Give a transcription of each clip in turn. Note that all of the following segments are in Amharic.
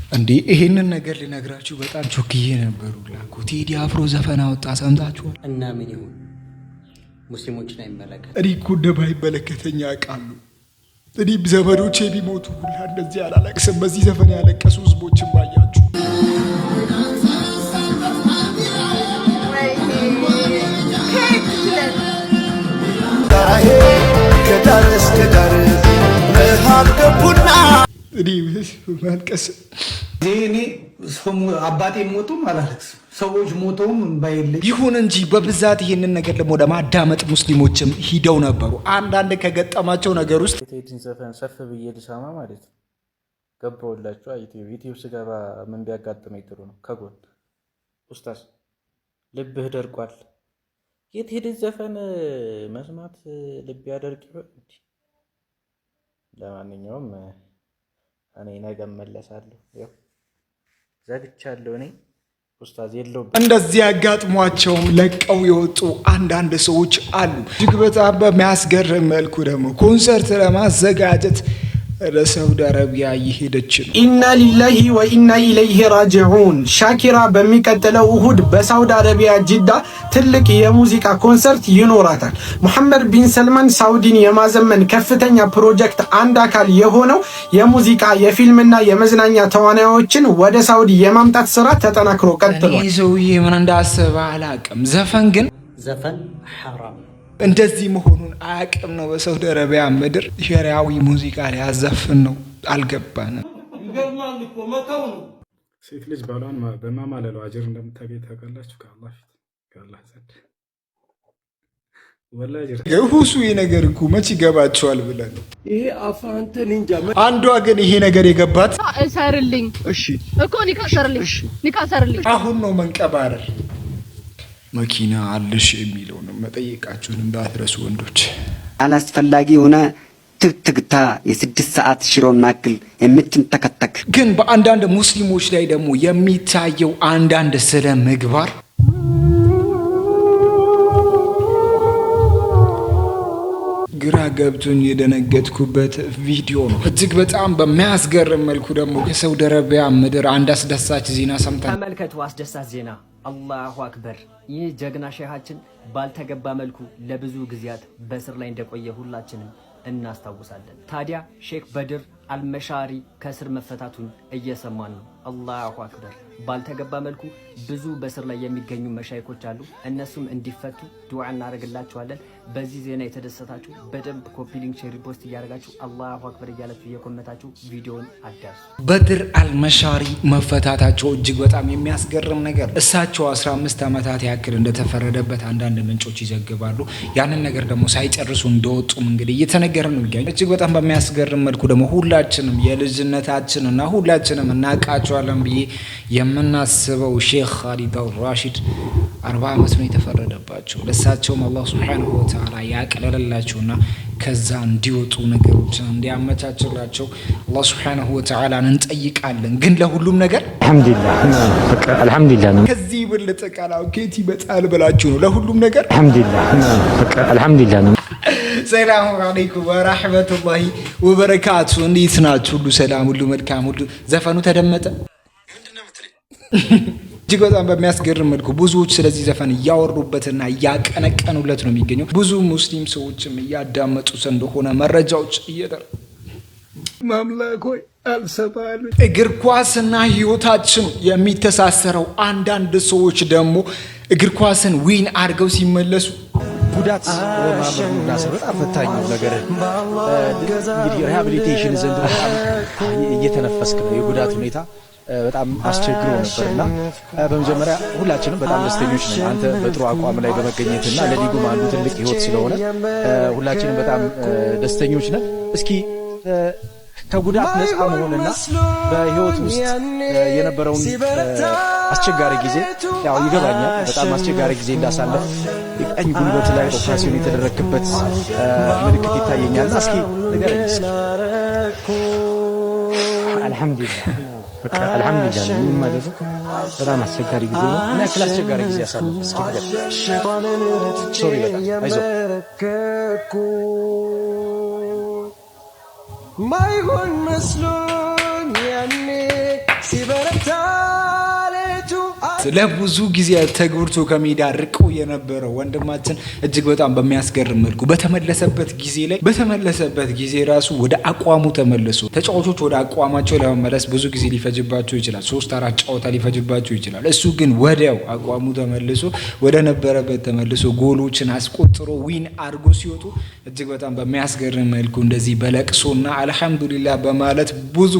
እንዴ ይሄንን ነገር ልነግራችሁ በጣም ቾክዬ ነበሩ ላኩ። ቴዲ አፍሮ ዘፈን አወጣ ሰምታችኋል? እና ምን ይሁን ሙስሊሞችን አይመለከት። እኔ እኮ እንደማይመለከተኛ አውቃለሁ። እኔ ዘመዶቼ ቢሞቱ ሁላ እንደዚህ አላለቅስም። በዚህ ዘፈን ያለቀሱ ህዝቦችን ባያችሁ ማልቀስ እኔ አባቴ ሞቶም አላለቅስም። ሰዎች ሞተውም ባይልኝ ይሁን እንጂ በብዛት ይሄንን ነገር ደግሞ ለማዳመጥ ሙስሊሞችም ሂደው ነበሩ። አንዳንድ ከገጠማቸው ነገር ውስጥ ቴዲን ዘፈን ሰፍ ብዬ ልሰማ ማለት ነው ገባሁላችሁ። ዩቲዩብ ስገባ ምን ቢያጋጥመኝ ጥሩ ነው? ከጎን ኡስታዝ ልብህ ደርቋል፣ የቴዲን ዘፈን መስማት ልብ ያደርቅ ይሆን? ለማንኛውም እኔ ነገ እመለሳለሁ። ያው ዘግቻለሁ። እኔ ኡስታዝ የለውም። እንደዚህ ያጋጥሟቸውም ለቀው የወጡ አንዳንድ ሰዎች አሉ። እጅግ በጣም በሚያስገርም መልኩ ደግሞ ኮንሰርት ለማዘጋጀት ወደ ሳውዲ አረቢያ እየሄደች ነው። ኢና ሊላሂ ወኢና ኢለይሂ ራጂዑን። ሻኪራ በሚቀጥለው እሁድ በሳውዲ አረቢያ ጅዳ ትልቅ የሙዚቃ ኮንሰርት ይኖራታል። ሙሐመድ ቢን ሰልማን ሳውዲን የማዘመን ከፍተኛ ፕሮጀክት አንድ አካል የሆነው የሙዚቃ የፊልምና የመዝናኛ ተዋናዮችን ወደ ሳውዲ የማምጣት ስራ ተጠናክሮ ቀጥሏል። እኔ ሰውዬ ምን እንዳሰበ አላውቅም። ዘፈን ሐራም እንደዚህ መሆኑን አያውቅም ነው። በሳውዲ አረቢያ ምድር ሸሪዓዊ ሙዚቃ ሊያዘፍን ነው። አልገባንም። ይገርማል እኮ መተው ነው። ሴት ልጅ ባሏን በማማለለው አጅር እንደምታገኝ ታውቃላችሁ? ከአላህ ፊት ከአላህ ዘንድ ወላሂ ሁሱ ይሄ ነገር እኮ መች ይገባቸዋል ብለን ነው። ይሄ አፋንተን እንጃ። አንዷ ግን ይሄ ነገር የገባት ሰርልኝ እሺ እኮ ኒካሰርልኝ አሁን ነው መንቀባረር መኪና አለሽ የሚለው ነው። መጠየቃችሁን እንዳትረሱ ወንዶች። አላስፈላጊ ሆነ ትግታ የ6 ሰዓት ሽሮን ማክል የምትንተከተክ ግን በአንዳንድ ሙስሊሞች ላይ ደግሞ የሚታየው አንዳንድ ስለ ምግባር ግራ ገብቶኝ የደነገጥኩበት ቪዲዮ ነው። እጅግ በጣም በሚያስገርም መልኩ ደግሞ የሳውዲ አረቢያ ምድር አንድ አስደሳች ዜና ሰምተን ተመልከቱ። አስደሳች ዜና! አላሁ አክበር! ይህ ጀግና ሼሃችን ባልተገባ መልኩ ለብዙ ጊዜያት በእስር ላይ እንደቆየ ሁላችንም እናስታውሳለን። ታዲያ ሼክ በድር አልመሻሪ ከእስር መፈታቱን እየሰማን ነው። አላሁ አክበር! ባልተገባ መልኩ ብዙ በእስር ላይ የሚገኙ መሻይኮች አሉ። እነሱም እንዲፈቱ ዱዓ እናደርግላቸዋለን። በዚህ ዜና የተደሰታችሁ በደንብ ኮፒ ሊንክ፣ ሼር፣ ፖስት እያደረጋችሁ አላሁ አክበር እያላችሁ እየኮመታችሁ ቪዲዮውን አዳርሱ። በድር አልመሻሪ መፈታታቸው እጅግ በጣም የሚያስገርም ነገር። እሳቸው 15 ዓመታት ያክል እንደተፈረደበት አንዳንድ ምንጮች ይዘግባሉ። ያንን ነገር ደግሞ ሳይጨርሱ እንደወጡም እንግዲህ እየተነገረ ነው የሚገኘው። እጅግ በጣም በሚያስገርም መልኩ ደግሞ ሁላችንም የልጅነታችን እና ሁላችንም እናውቃቸዋለን ብዬ የምናስበው ሼክ ኻሊድ አልራሺድ 40 ዓመት ነው የተፈረደባቸው። ለሳቸውም አላህ ሱብሓነሁ ወተዓላ ያቀለለላቸውና ከዛ እንዲወጡ ነገሮችን እንዲያመቻችላቸው አላህ ሱብሓነሁ ወተዓላ እንጠይቃለን። ግን ለሁሉም ነገር አልሐምዱሊላህ ከዚህ ብልጥ ቃላው ኬቲ በጣል ብላችሁ ነው ለሁሉም ነገር አልሐምዱሊላህ። ሰላም አለይኩም ወራህመቱላሂ ወበረካቱ። እንዴት ናችሁ? ሁሉ ሰላም፣ ሁሉ መልካም፣ ሁሉ ዘፈኑ ተደመጠ። እጅግ በጣም በሚያስገርም መልኩ ብዙዎች ስለዚህ ዘፈን እያወሩበትና እያቀነቀኑለት ነው የሚገኘው። ብዙ ሙስሊም ሰዎችም እያዳመጡት እንደሆነ መረጃዎች እየደረሱ ማምላክ ሆይ አልሰባል። እግር ኳስና ህይወታችን የሚተሳሰረው አንዳንድ ሰዎች ደግሞ እግር ኳስን ዊን አድርገው ሲመለሱ ጉዳት ወማመዱና በጣም ፈታኝ ነገር እንግዲህ ሪሃቢሊቴሽን ዘንድ እየተነፈስክ ነው። የጉዳት ሁኔታ በጣም አስቸግሮ ነበርና በመጀመሪያ ሁላችንም በጣም ደስተኞች ነን አንተ በጥሩ አቋም ላይ በመገኘትና ለሊጉም አንዱ ትልቅ ህይወት ስለሆነ ሁላችንም በጣም ደስተኞች ነን። እስኪ ከጉዳት ነፃ መሆንና በህይወት ውስጥ የነበረውን አስቸጋሪ ጊዜ ያው ይገባኛል። በጣም አስቸጋሪ ጊዜ እንዳሳለፍ የቀኝ ጉልበት ላይ ኦፕሬሽን የተደረገበት ምልክት ይታየኛል። እስኪ ንገረኝ። አልሐምዱሊላህ ምን ማለት ነው? በጣም አስቸጋሪ ጊዜ ነው። እና ክላስ አስቸጋሪ ጊዜ ያሳለፍ እስኪ ንገረኝ። ሶሪ በጣም አይዞህ ማይሆን መስሎኝ ያኔ ለብዙ ጊዜ ተጎድቶ ከሜዳ ርቆ የነበረው ወንድማችን እጅግ በጣም በሚያስገርም መልኩ በተመለሰበት ጊዜ ራሱ ወደ አቋሙ ተመልሶ ተጫዋቾች ወደ አቋማቸው ለመመለስ ብዙ ጊዜ ሊፈጅባቸው ይችላል። 3-4 ጨዋታ ሊፈጅባቸው ይችላል። እሱ ግን ወዲያው አቋሙ ተመልሶ ወደ ነበረበት ተመልሶ ጎሎችን አስቆጥሮ ዊን አድርጎ ሲወጡ እጅግ በጣም በሚያስገርም መልኩ እንደዚህ በለቅሶና አልሐምዱሊላህ በማለት ብዙ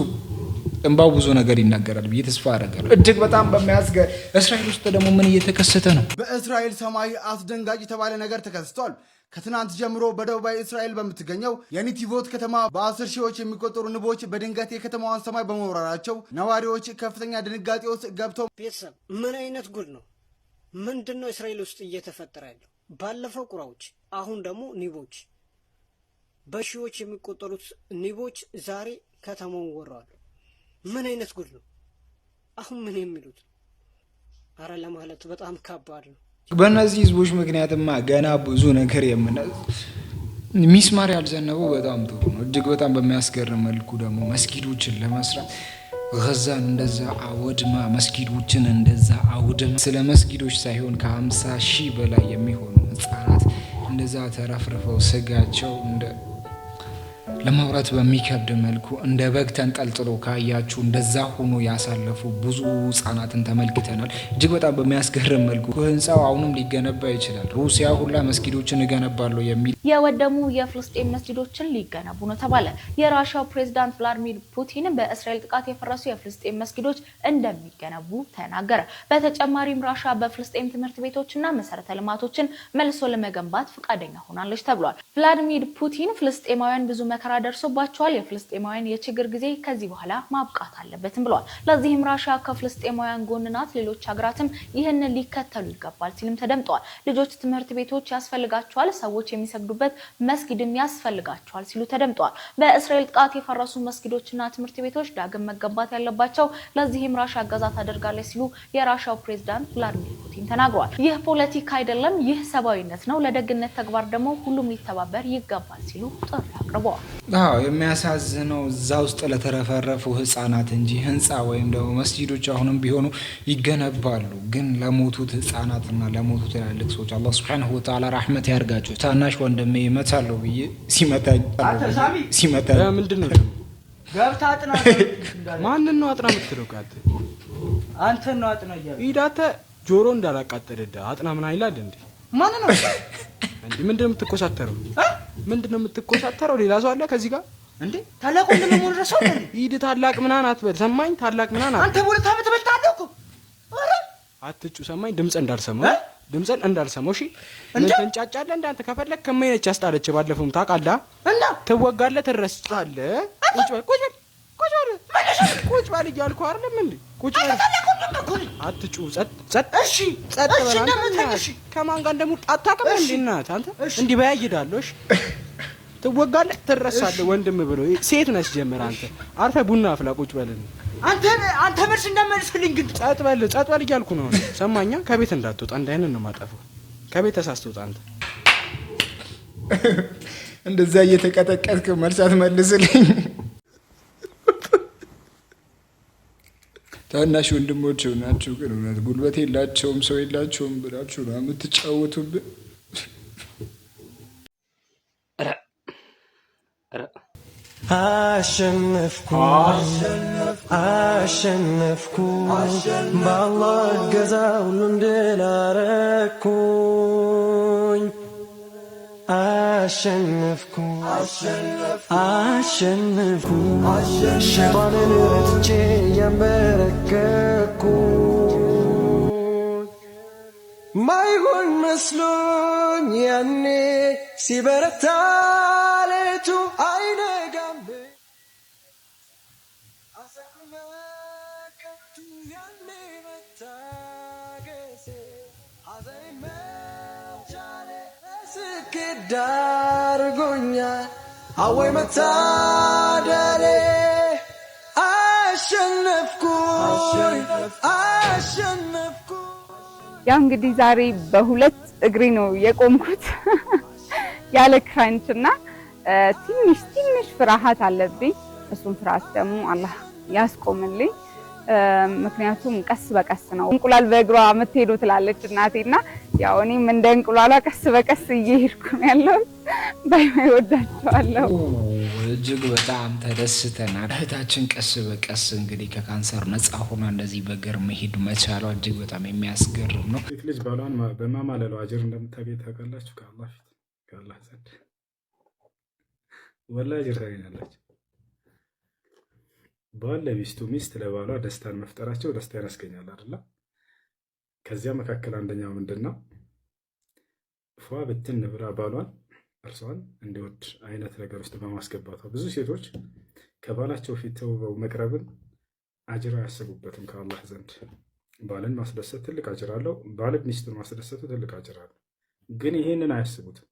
ነገር ይናገራል ብዬ ተስፋ አደርጋለሁ። እጅግ በጣም በሚያስገርም እስራኤል ውስጥ ደግሞ ምን እየተከሰተ ነው? በእስራኤል ሰማይ አስደንጋጭ የተባለ ነገር ተከስቷል። ከትናንት ጀምሮ በደቡባዊ እስራኤል በምትገኘው የኒቲቮት ከተማ በ10 ሺዎች የሚቆጠሩ ንቦች በድንገት የከተማዋን ሰማይ በመውረራቸው ነዋሪዎች ከፍተኛ ድንጋጤ ውስጥ ገብተው ቤተሰብ ምን አይነት ጉድ ነው? ምንድን ነው እስራኤል ውስጥ እየተፈጠረ ያለው? ባለፈው ቁራዎች፣ አሁን ደግሞ ኒቦች፣ በሺዎች የሚቆጠሩት ኒቦች ዛሬ ከተማውን ወረዋል። ምን አይነት ጉድ ነው? አሁን ምን የሚሉት? አረ ለማለት በጣም ከባድ ነው። በእነዚህ ህዝቦች ምክንያትማ ገና ብዙ ነገር ሚስማር ያልዘነበው በጣም ጥሩ ነው። እጅግ በጣም በሚያስገርም መልኩ ደግሞ መስጊዶችን ለመስራት ጋዛን እንደዛ አወድማ መስጊዶችን እንደዛ አውድማ ስለ መስጊዶች ሳይሆን ከ50 ሺህ በላይ የሚሆኑ ህጻናት እንደዛ ተረፍርፈው ስጋቸው ለማውራት በሚከብድ መልኩ እንደ በግ ተንጠልጥሎ ካያችሁ እንደዛ ሆኖ ያሳለፉ ብዙ ህጻናትን ተመልክተናል። እጅግ በጣም በሚያስገርም መልኩ ህንጻው አሁንም ሊገነባ ይችላል። ሩሲያ ሁላ መስጊዶችን እገነባለሁ የሚል የወደሙ የፍልስጤም መስጊዶችን ሊገነቡ ነው ተባለ። የራሻው ፕሬዝዳንት ቭላድሚር ፑቲን በእስራኤል ጥቃት የፈረሱ የፍልስጤም መስጊዶች እንደሚገነቡ ተናገረ። በተጨማሪም ራሻ በፍልስጤም ትምህርት ቤቶችና መሰረተ ልማቶችን መልሶ ለመገንባት ፈቃደኛ ሆናለች ተብሏል። ቭላድሚር ፑቲን ፍልስጤማውያን ብዙ መከራ ደርሶባቸዋል፣ የፍልስጤማውያን የችግር ጊዜ ከዚህ በኋላ ማብቃት አለበትም ብለዋል። ለዚህም ራሻ ከፍልስጤማውያን ጎን ናት፣ ሌሎች ሀገራትም ይህንን ሊከተሉ ይገባል ሲልም ተደምጠዋል። ልጆች ትምህርት ቤቶች ያስፈልጋቸዋል፣ ሰዎች የሚሰግዱበት መስጊድም ያስፈልጋቸዋል ሲሉ ተደምጠዋል። በእስራኤል ጥቃት የፈረሱ መስጊዶችና ትምህርት ቤቶች ዳግም መገንባት ያለባቸው፣ ለዚህም ራሻ እገዛ ታደርጋለች ሲሉ የራሻው ፕሬዝዳንት ቭላድሚር ፑቲን ተናግረዋል። ይህ ፖለቲካ አይደለም፣ ይህ ሰብአዊነት ነው፣ ለደግነት ተግባር ደግሞ ሁሉም ሊተባበር ይገባል ሲሉ ጥሪ አቅርበዋል። የሚያሳዝነው እዛ ውስጥ ለተረፈረፉ ህጻናት እንጂ ህንፃ ወይም ደግሞ መስጂዶች አሁንም ቢሆኑ ይገነባሉ። ግን ለሞቱት ህጻናትና ለሞቱት ትላልቅ ሰዎች አላህ ሱብሓነሁ ወተዓላ ረህመት ያርጋቸው። ታናሽ ወንድሜ ይመታለው ብዬ ሲመታኝ ምንድነው ገብታ አጥና ማንን ነው አጥና የምትለው? አንተ ነው አጥና ይያል ኢዳተ ጆሮ እንዳላቃጠለዳ አጥና ምን አይላል እንዴ? ማን ነው እንዴ? ምንድነው የምትኮሳተረው? ምንድነው የምትኮሳተረው? ሌላ ሰው አለ ከዚህ ጋር እንዴ? ታላቅ ወንድም ምን ረሳው እንዴ? ኢድ ታላቅ ምናን አትበል። ሰማኝ ታላቅ ምናን አንተ ቦለታ በተበልታለህ እኮ። አረ አትጩ። ሰማኝ ድምጽ እንዳልሰማው እሺ። ምን ተንጫጫለህ? እንዳንተ ከፈለክ ከመይነች አስጣለች። ባለፈውም ታውቃለህ እና ትወጋለህ፣ ትረስጣለህ። ቁጭ በል እያልኩህ አይደለም እንዴ? ቁጭ በል አትጩ። ጸጥ እሺ፣ ጸጥ በል። ከማን ጋር እንደሙጣ አታውቅም እንዴ? እናት አንተ እንዲህ በያይዳለህ። እሺ ትወጋለህ፣ ትረሳለህ። ወንድም ብሎ ሴት ነሽ ጀመር። አንተ አርፈህ ቡና አፍላ፣ ቁጭ በል። አንተ መልስ እንደማይመስልኝ ግን ጸጥ በል እያልኩ ነው። ሰማኛ? ከቤት እንዳትወጣ እንዳይነን ነው ማጠፋው። ከቤት ተሳስተውጣ አንተ እንደዛ እየተቀጠቀጥክ መልስ አትመልስልኝ። ታናሽ ወንድሞች ናችሁ፣ ግን እውነት ጉልበት የላቸውም ሰው የላቸውም ብላችሁ ነው የምትጫወቱብን። አሸነፍኩ በአላህ እገዛ ሁሉን ድል አረኩኝ። አሸነፍኩ ሸይጣንን ረትቼ ያንበረከኩ ማይሆን መስሎኝ ያኔ ሲበረታ ሌቱ አይነጋም አሰመከቱ ያኔ መታገሴ ሐዘኔን መቻሌ ስኬት ዳርጎኛል አወይ መታደሌ አሸነፍኩ። ያው እንግዲህ ዛሬ በሁለት እግሬ ነው የቆምኩት ያለ ክራንችና ትንሽ ፍርሃት አለብኝ። እሱን ፍርሃት ደግሞ አላህ ያስቆምልኝ። ምክንያቱም ቀስ በቀስ ነው እንቁላል በእግሯ የምትሄዱ ትላለች እናቴና ያው እኔም እንደ እንቁላሏ ቀስ በቀስ እየሄድኩ ነው ያለው። ባይ ወዳቸዋለሁ። እጅግ በጣም ተደስተናል። እህታችን ቀስ በቀስ እንግዲህ ከካንሰር ነፃ ሆና እንደዚህ በእግር መሄድ መቻሏ እጅግ በጣም የሚያስገርም ነው። ሴት ልጅ ባሏን በማማለለው አጅር እንደምታገኝ ታውቃላችሁ? ከአላህ ፊት ከአላህ ዘንድ ወላሂ አጅር ታገኛላችሁ። ባል ለሚስቱ ሚስት ለባሏ ደስታን መፍጠራቸው ደስታን ያስገኛል አይደል? ከዚያ መካከል አንደኛው ምንድነው ፏ ብትን ብላ ባሏን እርሷን እንዲወድ አይነት ነገር ውስጥ በማስገባቷ ብዙ ሴቶች ከባላቸው ፊት ተውበው መቅረብን አጅር አያስቡበትም ከአላህ ዘንድ። ባልን ማስደሰት ትልቅ አጅር አለው። ባል ሚስቱን ማስደሰቱ ትልቅ አጅር አለው። ግን ይሄንን አያስቡትም።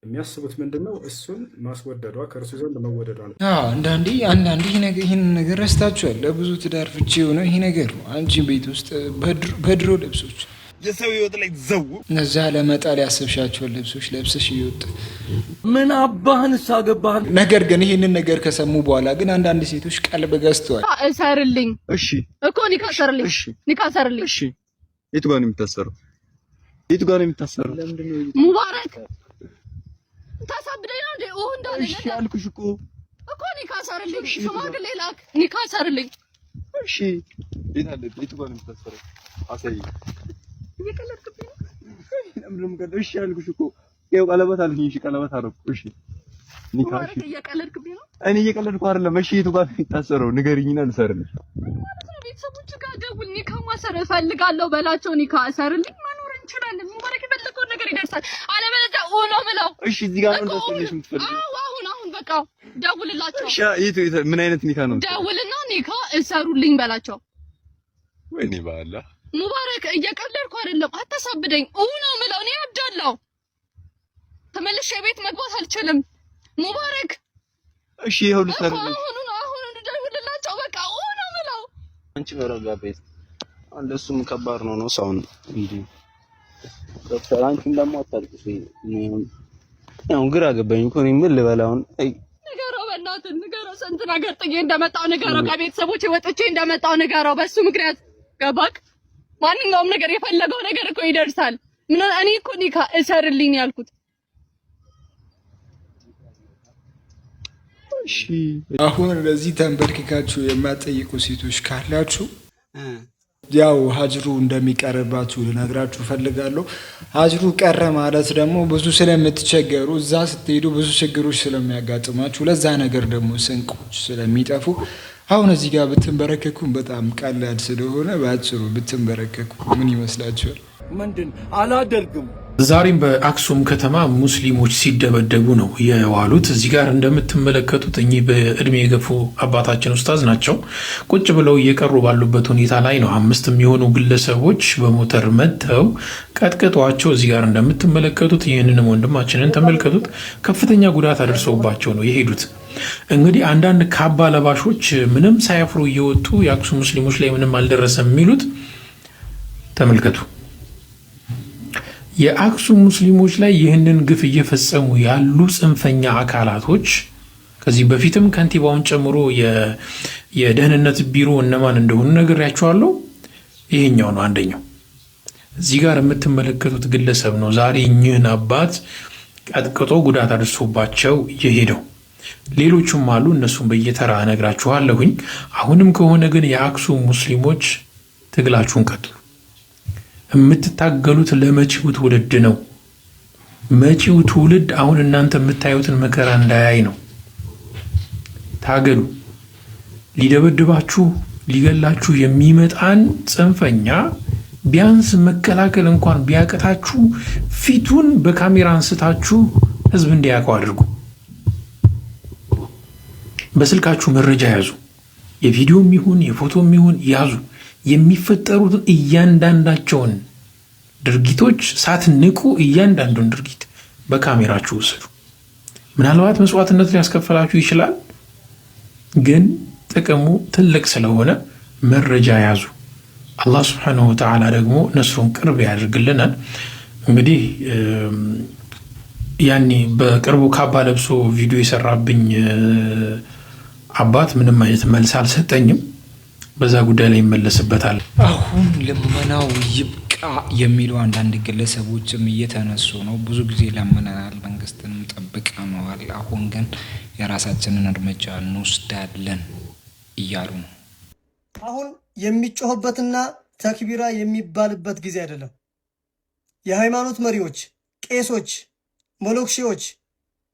የሚያስቡት ምንድነው እሱን ማስወደዷ ከእርሱ ዘንድ መወደዷ ነው። አንዳንዴ ይህን ነገር ረስታችኋል። ለብዙ ትዳር ፍቺ የሆነው ይሄ ነገር ነው። አንቺ ቤት ውስጥ በድሮ ልብሶች የሰው ህይወት ላይ ዘው እነዛ ለመጣል ያሰብሻቸውን ልብሶች ለብሰሽ እየወጣ ምን አባህን ሳገባህ። ነገር ግን ይህንን ነገር ከሰሙ በኋላ ግን አንዳንድ ሴቶች ቀልብ ገዝተዋል። እሰርልኝ እሺ እኮ ኒካ ሰርልኝ፣ ኒካ ሰርልኝ። እሺ የቱ ጋር ነው የሚታሰረው? የቱ ጋር ነው የሚታሰረው? ሙባረክ ታሳብደኝ ነው እንዴ? እንዳለኝ እሺ አልኩሽ እኮ ኒካ ሰርልኝ። ሽማግሌ ላክ፣ ኒካ ሰርልኝ። እሺ የት አለ? የቱ ጋር ነው የሚታሰረው? አሳይ። እየቀለድክብኝ ነው። ለምንም ቀለ እሺ አልኩሽ እኮ ይኸው ቀለበት አልኩኝ። እሺ ቀለበት አደረኩ። እሺ ኒካ። እሺ እየቀለድክብኝ ነው። እኔ እየቀለድኩ አይደለም። እሺ የቱ ጋር ነው የሚታሰረው? ንገሪኝና ልሰርልሽ። ቤተሰቦች ጋር ደውል፣ ኒካ ማሰር እፈልጋለሁ በላቸው። ኒካ ሰርልኝ፣ መኖር እንችላለን። ሙባረክ የፈለገውን ነገር ይደርሳል። አለበለዚያ ነው የምለው። እሺ እዚህ ጋር ነው እንደሰለሽ የምትፈልጊው? አሁን በቃ ደውልላቸው። እሺ የቱ ምን አይነት ኒካ ነው? ደውልና ኒካ እሰሩልኝ በላቸው። ወይኔ ባላ ሙባረክ እየቀለድኩ አይደለም፣ አታሳብደኝ። ነው የምለው። እኔ አብዳለሁ፣ ተመልሼ ቤት መግባት አልችልም። ሙባረክ እሺ ይኸው ልሰርልሽ። አሁን ደውልላቸው በቃ። ነው የምለው። አንቺ በረጋቤት እንደሱም ከባድ ነው ሰውን እንዴ ዶክተር። አንቺም ደግሞ አታልቅሽ። ያው ግራ ገባኝ እኮ ምን ልበላውን። ንገረው፣ በእናትህ ንገረው። ስንት ነገር ጥዬ እንደመጣው ንገረው። ከቤተሰቦቼ ወጥቼ እንደመጣው ንገረው። በሱ ምክንያት ገባክ? ማንኛውም ነገር የፈለገው ነገር እኮ ይደርሳል። እኔ እኮ ኒካ እሰርልኝ ያልኩት። እሺ አሁን እንደዚህ ተንበርክካችሁ የማትጠይቁ ሴቶች ካላችሁ ያው ሀጅሩ እንደሚቀርባችሁ ልነግራችሁ ፈልጋለሁ። ሀጅሩ ቀረ ማለት ደግሞ ብዙ ስለምትቸገሩ እዛ ስትሄዱ ብዙ ችግሮች ስለሚያጋጥማችሁ ለዛ ነገር ደግሞ ስንቆች ስለሚጠፉ አሁን እዚህ ጋር ብትንበረከኩ በጣም ቀላል ስለሆነ ባጭሩ ብትንበረከኩ ምን ይመስላችኋል? ምንድን አላደርግም። ዛሬም በአክሱም ከተማ ሙስሊሞች ሲደበደቡ ነው የዋሉት። እዚህ ጋር እንደምትመለከቱት እኚህ በእድሜ የገፉ አባታችን ኡስታዝ ናቸው። ቁጭ ብለው እየቀሩ ባሉበት ሁኔታ ላይ ነው 5 የሚሆኑ ግለሰቦች በሞተር መጥተው ቀጥቅጧቸው። እዚህ ጋር እንደምትመለከቱት ይህንንም ወንድማችንን ተመልከቱት። ከፍተኛ ጉዳት አደርሰውባቸው ነው የሄዱት። እንግዲህ አንዳንድ ካባ ለባሾች ምንም ሳያፍሩ እየወጡ የአክሱም ሙስሊሞች ላይ ምንም አልደረሰም የሚሉት ተመልከቱ። የአክሱም ሙስሊሞች ላይ ይህንን ግፍ እየፈጸሙ ያሉ ጽንፈኛ አካላቶች ከዚህ በፊትም ከንቲባውን ጨምሮ የደህንነት ቢሮ እነማን እንደሆኑ ነግሬያቸዋለሁ። ይሄኛው ነው አንደኛው። እዚህ ጋር የምትመለከቱት ግለሰብ ነው ዛሬ እኚህን አባት ቀጥቅጦ ጉዳት አድርሶባቸው የሄደው። ሌሎቹም አሉ፣ እነሱም በየተራ እነግራችኋለሁኝ። አሁንም ከሆነ ግን የአክሱም ሙስሊሞች ትግላችሁን ቀጥሉ። የምትታገሉት ለመጪው ትውልድ ነው። መጪው ትውልድ አሁን እናንተ የምታዩትን መከራ እንዳያይ ነው። ታገሉ። ሊደበድባችሁ ሊገላችሁ የሚመጣን ጽንፈኛ ቢያንስ መከላከል እንኳን ቢያቅታችሁ ፊቱን በካሜራ አንስታችሁ ህዝብ እንዲያውቀው አድርጉ። በስልካችሁ መረጃ ያዙ። የቪዲዮም ይሁን የፎቶም ይሁን ያዙ። የሚፈጠሩትን እያንዳንዳቸውን ድርጊቶች ሳትንቁ እያንዳንዱን ድርጊት በካሜራችሁ ወስዱ። ምናልባት መስዋዕትነት ሊያስከፍላችሁ ይችላል፣ ግን ጥቅሙ ትልቅ ስለሆነ መረጃ ያዙ። አላህ ሱብሓነሁ ወተዓላ ደግሞ ነስሩን ቅርብ ያደርግልናል። እንግዲህ ያኔ በቅርቡ ካባ ለብሶ ቪዲዮ የሰራብኝ አባት ምንም አይነት መልስ አልሰጠኝም። በዛ ጉዳይ ላይ ይመለስበታል። አሁን ልመናው ይብቃ የሚሉ አንዳንድ ግለሰቦችም እየተነሱ ነው። ብዙ ጊዜ ለምነናል፣ መንግስትንም ጠብቀነዋል። አሁን ግን የራሳችንን እርምጃ እንወስዳለን እያሉ ነው። አሁን የሚጮህበትና ተክቢራ የሚባልበት ጊዜ አይደለም። የሃይማኖት መሪዎች፣ ቄሶች፣ መሎክሼዎች፣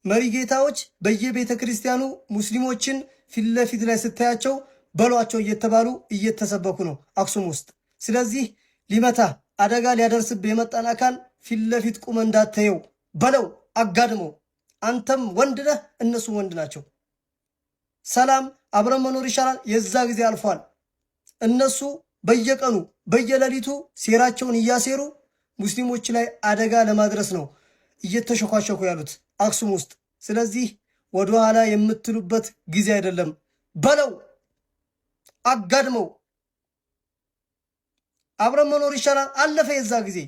መሪጌታዎች በየቤተ ክርስቲያኑ ሙስሊሞችን ፊት ለፊት ላይ ስታያቸው በሏቸው እየተባሉ እየተሰበኩ ነው አክሱም ውስጥ። ስለዚህ ሊመታ አደጋ ሊያደርስብህ የመጣን አካል ፊት ለፊት ቁመ እንዳታየው በለው፣ አጋድመው። አንተም ወንድ ነህ፣ እነሱ ወንድ ናቸው። ሰላም አብረን መኖር ይሻላል የዛ ጊዜ አልፏል። እነሱ በየቀኑ በየሌሊቱ ሴራቸውን እያሴሩ ሙስሊሞች ላይ አደጋ ለማድረስ ነው እየተሸኳሸኩ ያሉት አክሱም ውስጥ። ስለዚህ ወደ ኋላ የምትሉበት ጊዜ አይደለም። በለው፣ አጋድመው። አብረን መኖር ይሻላል አለፈ የዛ ጊዜ።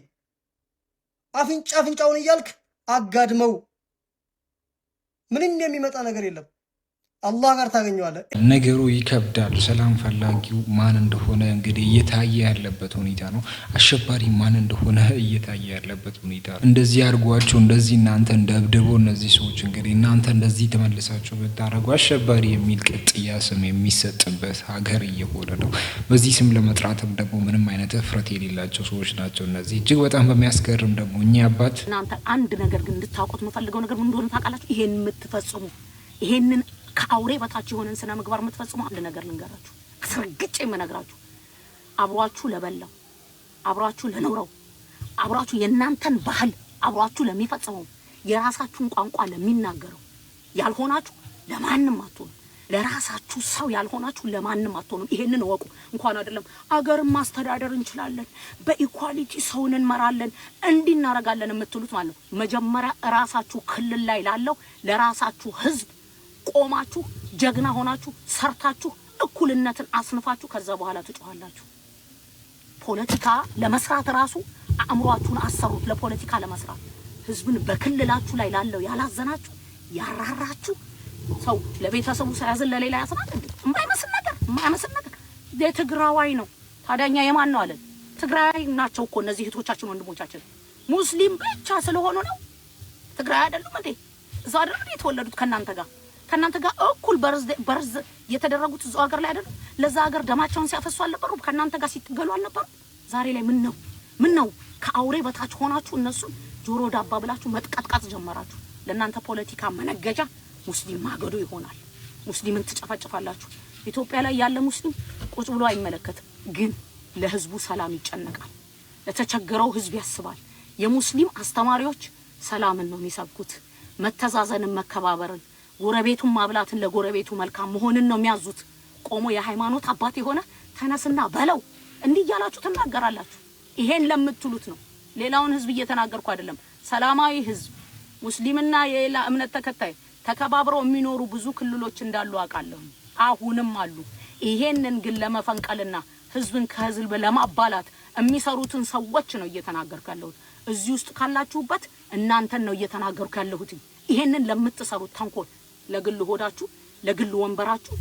አፍንጫውን እያልክ አጋድመው። ምንም የሚመጣ ነገር የለም። አላህ ጋር ታገኘዋለህ። ነገሩ ይከብዳል። ሰላም ፈላጊው ማን እንደሆነ እንግዲህ እየታየ ያለበት ሁኔታ ነው። አሸባሪ ማን እንደሆነ እየታየ ያለበት ሁኔታ ነው። እንደዚህ አድርጓቸው፣ እንደዚህ እናንተ እንደብድበው እነዚህ ሰዎች እንግዲህ እናንተ እንደዚህ ተመልሳቸው ብታረጉ አሸባሪ የሚል ቅጥያ ስም የሚሰጥበት ሀገር እየሆነ ነው። በዚህ ስም ለመጥራትም ደግሞ ምንም አይነት እፍረት የሌላቸው ሰዎች ናቸው እነዚህ። እጅግ በጣም በሚያስገርም ደግሞ እኛ አባት እናንተ አንድ ነገር ግን እንድታውቁት የምፈልገው ነገር ምን እንደሆነ ታውቃላችሁ? ይሄን የምትፈጽሙ ይሄንን ከአውሬ በታች የሆነን ስነ ምግባር የምትፈጽሙ አንድ ነገር ልንገራችሁ፣ አስረግጬ የምነግራችሁ፣ አብሯችሁ ለበላው፣ አብሯችሁ ለኖረው፣ አብሯችሁ የእናንተን ባህል አብሯችሁ ለሚፈጽመው፣ የራሳችሁን ቋንቋ ለሚናገረው ያልሆናችሁ ለማንም አትሆኑ። ለራሳችሁ ሰው ያልሆናችሁ ለማንም አትሆኑ። ይሄንን ወቁ። እንኳን አይደለም አገርን ማስተዳደር እንችላለን፣ በኢኳሊቲ ሰውን እንመራለን፣ እንዲህ እናረጋለን የምትሉት ማለት ነው። መጀመሪያ ራሳችሁ ክልል ላይ ላለው ለራሳችሁ ህዝብ ቆማችሁ ጀግና ሆናችሁ ሰርታችሁ እኩልነትን አስንፋችሁ ከዛ በኋላ ትጮሃላችሁ። ፖለቲካ ለመስራት ራሱ አእምሯችሁን አሰሩት። ለፖለቲካ ለመስራት ህዝብን በክልላችሁ ላይ ላለው ያላዘናችሁ ያራራችሁ ሰው ለቤተሰቡ ሳያዝን ለሌላ ያስናል። የማይመስል ነገር የትግራዋይ ነው። ታዲያኛ የማን ነው አለን? ትግራይ ናቸው እኮ እነዚህ እህቶቻችን ወንድሞቻችን። ሙስሊም ብቻ ስለሆኑ ነው ትግራይ አይደሉም እንዴ? እዛ አይደሉ የተወለዱት ከናንተ ጋር እኩል በርዝ የተደረጉት እዛው ሀገር ላይ አይደሉ? ለዛ ሀገር ደማቸውን ሲያፈሱ አልነበሩ? ከናንተ ጋር ሲትገሉ አልነበሩ? ዛሬ ላይ ምን ነው ከአውሬ በታች ሆናችሁ እነሱን ጆሮ ዳባ ብላችሁ መጥቀጥቀጥ ጀመራችሁ። ለእናንተ ፖለቲካ መነገጃ ሙስሊም ማገዶ ይሆናል። ሙስሊምን ትጨፈጭፋላችሁ። ኢትዮጵያ ላይ ያለ ሙስሊም ቁጭ ብሎ አይመለከትም፣ ግን ለህዝቡ ሰላም ይጨነቃል፣ ለተቸገረው ህዝብ ያስባል። የሙስሊም አስተማሪዎች ሰላምን ነው የሚሰብኩት፣ መተዛዘንን፣ መከባበርን፣ ጎረቤቱን ማብላትን፣ ለጎረቤቱ መልካም መሆንን ነው የሚያዙት። ቆሞ የሃይማኖት አባት የሆነ ተነስና በለው እንዲህ እያላችሁ ትናገራላችሁ። ይሄን ለምትሉት ነው። ሌላውን ህዝብ እየተናገርኩ አይደለም። ሰላማዊ ህዝብ ሙስሊምና የሌላ እምነት ተከታይ ተከባብረው የሚኖሩ ብዙ ክልሎች እንዳሉ አውቃለሁ፣ አሁንም አሉ። ይሄንን ግን ለመፈንቀልና ህዝብን ከህዝብ ለማባላት የሚሰሩትን ሰዎች ነው እየተናገርኩ ያለሁት። እዚህ ውስጥ ካላችሁበት እናንተን ነው እየተናገርኩ ያለሁት። ይሄንን ለምትሰሩት ተንኮል፣ ለግል ሆዳችሁ፣ ለግል ወንበራችሁ፣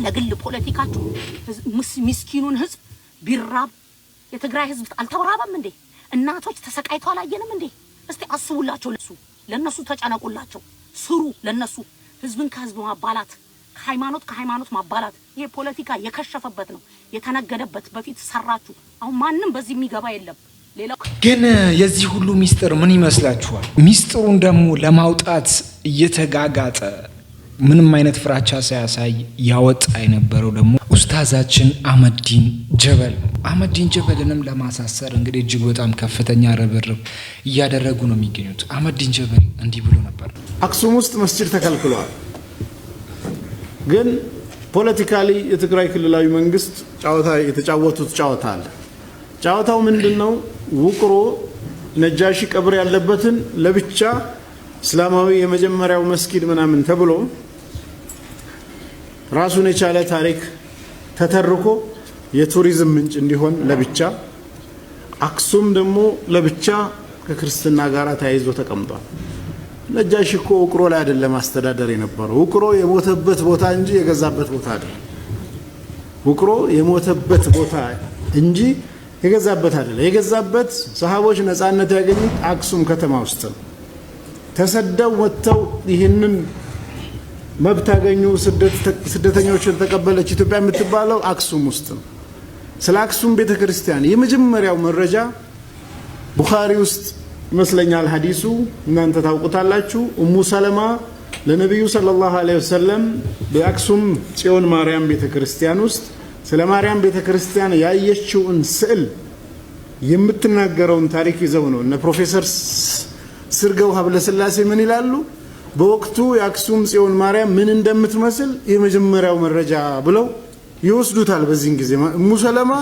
ለግል ፖለቲካችሁ ምስኪኑን ህዝብ ቢራብ የትግራይ ህዝብ አልተራበም እንዴ? እናቶች ተሰቃይተው አላየንም እንዴ? እስቲ አስቡላቸው። ለነሱ ተጨነቁላቸው፣ ስሩ ለነሱ። ህዝብን ከህዝብ ማባላት፣ ከሃይማኖት ማባላት ይሄ ፖለቲካ የከሸፈበት ነው፣ የተነገደበት። በፊት ሰራችሁ፣ አሁን ማንም በዚህ የሚገባ የለም። ሌላው ግን የዚህ ሁሉ ሚስጥር ምን ይመስላችኋል? ሚስጥሩን ደግሞ ለማውጣት እየተጋጋጠ ምንም አይነት ፍራቻ ሳያሳይ ያወጣ የነበረው ደግሞ ኡስታዛችን አህመዲን ጀበል ነው። አህመዲን ጀበልንም ለማሳሰር እንግዲህ እጅግ በጣም ከፍተኛ ርብርብ እያደረጉ ነው የሚገኙት። አህመዲን ጀበል እንዲህ ብሎ ነበር። አክሱም ውስጥ መስጂድ ተከልክሏል። ግን ፖለቲካሊ የትግራይ ክልላዊ መንግስት የተጫወቱት ጨዋታ አለ። ጨዋታው ምንድነው? ውቅሮ ነጃሺ ቀብር ያለበትን ለብቻ እስላማዊ የመጀመሪያው መስጊድ ምናምን ተብሎ ራሱን የቻለ ታሪክ ተተርኮ የቱሪዝም ምንጭ እንዲሆን ለብቻ፣ አክሱም ደግሞ ለብቻ ከክርስትና ጋር ተያይዞ ተቀምጧል። ነጃሺ እኮ ውቅሮ ላይ አይደለም አስተዳደር የነበረው። ውቅሮ የሞተበት ቦታ እንጂ የገዛበት ቦታ አይደለም። ውቅሮ የሞተበት ቦታ እንጂ የገዛበት አይደለም። የገዛበት ሰሃቦች ነፃነት ያገኙት አክሱም ከተማ ውስጥ ነው። ተሰደው ወጥተው ይህንን መብት ያገኙ ስደተኞችን ተቀበለች ኢትዮጵያ የምትባለው አክሱም ውስጥ ነው። ስለ አክሱም ቤተክርስቲያን የመጀመሪያው መረጃ ቡኻሪ ውስጥ ይመስለኛል ሐዲሱ እናንተ ታውቁታላችሁ። ኡሙ ሰለማ ለነብዩ ሰለላሁ ዐለይሂ ወሰለም በአክሱም ጽዮን ማርያም ቤተክርስቲያን ውስጥ ስለ ማርያም ቤተክርስቲያን ያየችውን ስዕል የምትናገረውን ታሪክ ይዘው ነው እነ ፕሮፌሰር ስርገው ሀብለስላሴ ምን ይላሉ? በወቅቱ የአክሱም ጽዮን ማርያም ምን እንደምትመስል የመጀመሪያው መረጃ ብለው ይወስዱታል። በዚህን ጊዜ ኡሙ ሰለማ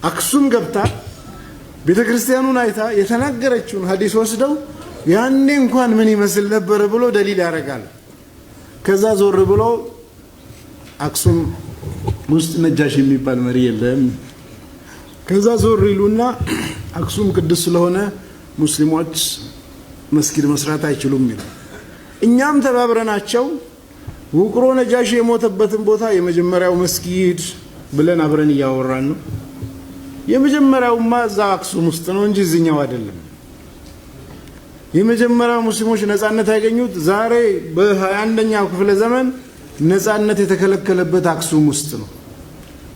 አክሱም ገብታ ቤተክርስቲያኑን አይታ የተናገረችውን ሐዲስ ወስደው ያኔ እንኳን ምን ይመስል ነበር ብሎ ደሊል ያደርጋል። ከዛ ዞር ብሎ አክሱም ውስጥ ነጃሽ የሚባል መሪ የለም። ከዛ ዞር ይሉና አክሱም ቅዱስ ስለሆነ ሙስሊሞች መስጊድ መስራት አይችሉም ይላል። እኛም ተባብረናቸው ውቅሮ ነጃሽ የሞተበትን ቦታ የመጀመሪያው መስጊድ ብለን አብረን እያወራን ነው። የመጀመሪያውማ እዛ አክሱም ውስጥ ነው እንጂ እዚህኛው አይደለም። የመጀመሪያው ሙስሊሞች ነፃነት ያገኙት ዛሬ በ21ኛው ክፍለ ዘመን ነፃነት የተከለከለበት አክሱም ውስጥ ነው።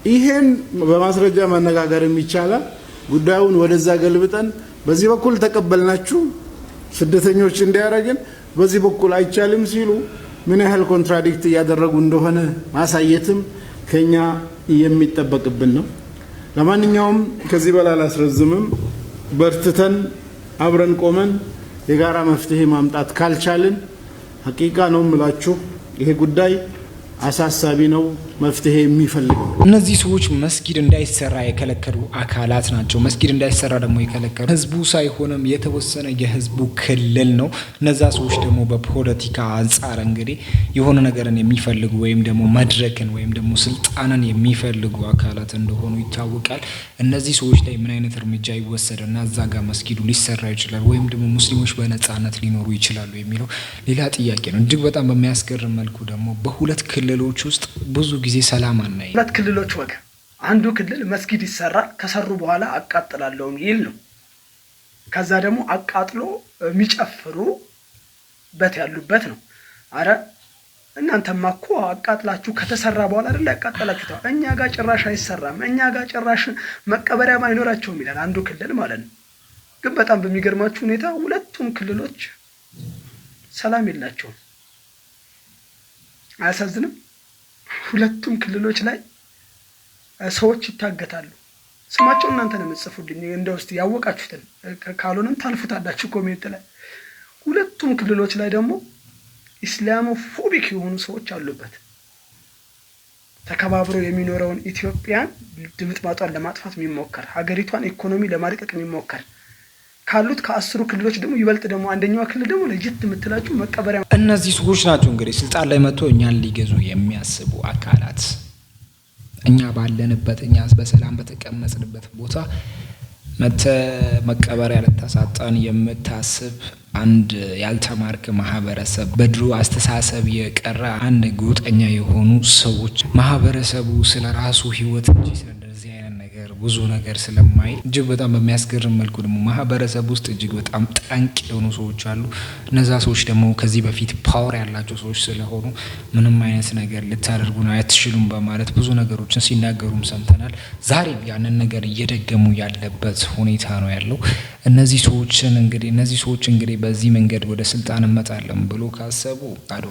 ይሄን በማስረጃ ማነጋገር ይቻላል። ጉዳዩን ወደዛ ገልብጠን በዚህ በኩል ተቀበልናችሁ ስደተኞች እንዲያረጋግን በዚህ በኩል አይቻልም ሲሉ ምን ያህል ኮንትራዲክት ያደረጉ እንደሆነ ማሳየትም ከኛ የሚጠበቅብን ነው። ለማንኛውም ከዚህ በላይ አላስረዝምም። በርትተን አብረን ቆመን የጋራ መፍትሄ ማምጣት ካልቻልን ሐቂቃ ነው የምላችሁ ይሄ ጉዳይ አሳሳቢ ነው፣ መፍትሄ የሚፈልግ ነው። እነዚህ ሰዎች መስጊድ እንዳይሰራ የከለከሉ አካላት ናቸው። መስጊድ እንዳይሰራ ደግሞ የከለከሉ ህዝቡ ሳይሆንም የተወሰነ የህዝቡ ክልል ነው። እነዛ ሰዎች ደግሞ በፖለቲካ አንጻር እንግዲህ የሆነ ነገርን የሚፈልጉ ወይም ደግሞ መድረክን ወይም ደግሞ ስልጣንን የሚፈልጉ አካላት እንደሆኑ ይታወቃል። እነዚህ ሰዎች ላይ ምን አይነት እርምጃ ይወሰድና እዛ ጋር መስጊዱ ሊሰራ ይችላል ወይም ደግሞ ሙስሊሞች በነፃነት ሊኖሩ ይችላሉ የሚለው ሌላ ጥያቄ ነው። እጅግ በጣም በሚያስገርም መልኩ ደግሞ በሁለት ክልሎች ውስጥ ብዙ ጊዜ ሰላም አናይ። ሁለት ክልሎች ወግ አንዱ ክልል መስጊድ ይሰራል፣ ከሰሩ በኋላ አቃጥላለሁ ይል ነው። ከዛ ደግሞ አቃጥሎ የሚጨፍሩበት ያሉበት ነው። አረ እናንተማ እኮ አቃጥላችሁ ከተሰራ በኋላ አይደል ያቃጠላችሁት? እኛ ጋር ጭራሽ አይሰራም፣ እኛ ጋር ጭራሽ መቀበሪያም አይኖራቸውም ይላል አንዱ ክልል ማለት ነው። ግን በጣም በሚገርማችሁ ሁኔታ ሁለቱም ክልሎች ሰላም የላቸውም። አያሳዝንም? ሁለቱም ክልሎች ላይ ሰዎች ይታገታሉ። ስማቸው እናንተ ነው የምትጽፉልኝ፣ እንደው እስቲ ያወቃችሁትን፣ ካልሆነም ታልፉታላችሁ ኮሜንት ላይ። ሁለቱም ክልሎች ላይ ደግሞ ኢስላሞፎቢክ የሆኑ ሰዎች አሉበት። ተከባብሮ የሚኖረውን ኢትዮጵያን ድምጥማጧን ለማጥፋት የሚሞከር ሀገሪቷን ኢኮኖሚ ለማድቀቅ የሚሞከር ካሉት ከ10 ክልሎች ደግሞ ይበልጥ ደግሞ አንደኛው ክልል ደግሞ ለጅት የምትላችሁ መቀበሪያ። እነዚህ ሰዎች ናቸው እንግዲህ ስልጣን ላይ መጥቶ እኛን ሊገዙ የሚያስቡ አካላት። እኛ ባለንበት እኛ በሰላም በተቀመጥንበት ቦታ መቀበሪያ ልታሳጣን የምታስብ አንድ ያልተማርክ ማህበረሰብ፣ በድሮ አስተሳሰብ የቀረ አንድ ጎጠኛ የሆኑ ሰዎች ማህበረሰቡ ስለ ራሱ ህይወት እንጂ ስለዚህ አይነት ነገር ብዙ ነገር ስለማይል እጅግ በጣም በሚያስገርም መልኩ ደግሞ ማህበረሰብ ውስጥ እጅግ በጣም ጠንቅ የሆኑ ሰዎች አሉ። እነዛ ሰዎች ደግሞ ከዚህ በፊት ፓወር ያላቸው ሰዎች ስለሆኑ ምንም አይነት ነገር ልታደርጉን አትችሉም በማለት ብዙ ነገሮችን ሲናገሩም ሰምተናል። ዛሬም ያንን ነገር እየደገሙ ያለበት ሁኔታ ነው ያለው። እነዚህ ሰዎች እንግዲህ በዚህ መንገድ ወደ ስልጣን እንመጣለን ብሎ ካሰቡ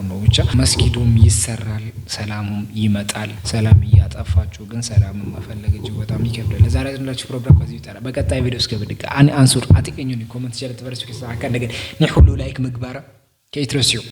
ነው ብቻ መስጊዱም ይሰራል፣ ሰላሙም ይመጣል። ሰላም እያጠፋችሁ ግን ሰላምን መፈለግ እጅግ በጣም ይከብዳል። ለዛሬ ያዝንላችሁ ፕሮግራም በዚህ ይጣላል። በቀጣይ ቪዲዮ እስከብድቅ አንሱር አጥቂኙን ኮሜንት ይችላል ተበረሱ ከሰዓካ ነገር ሁሉ ላይክ ምግባራ ከኢትረሲዮ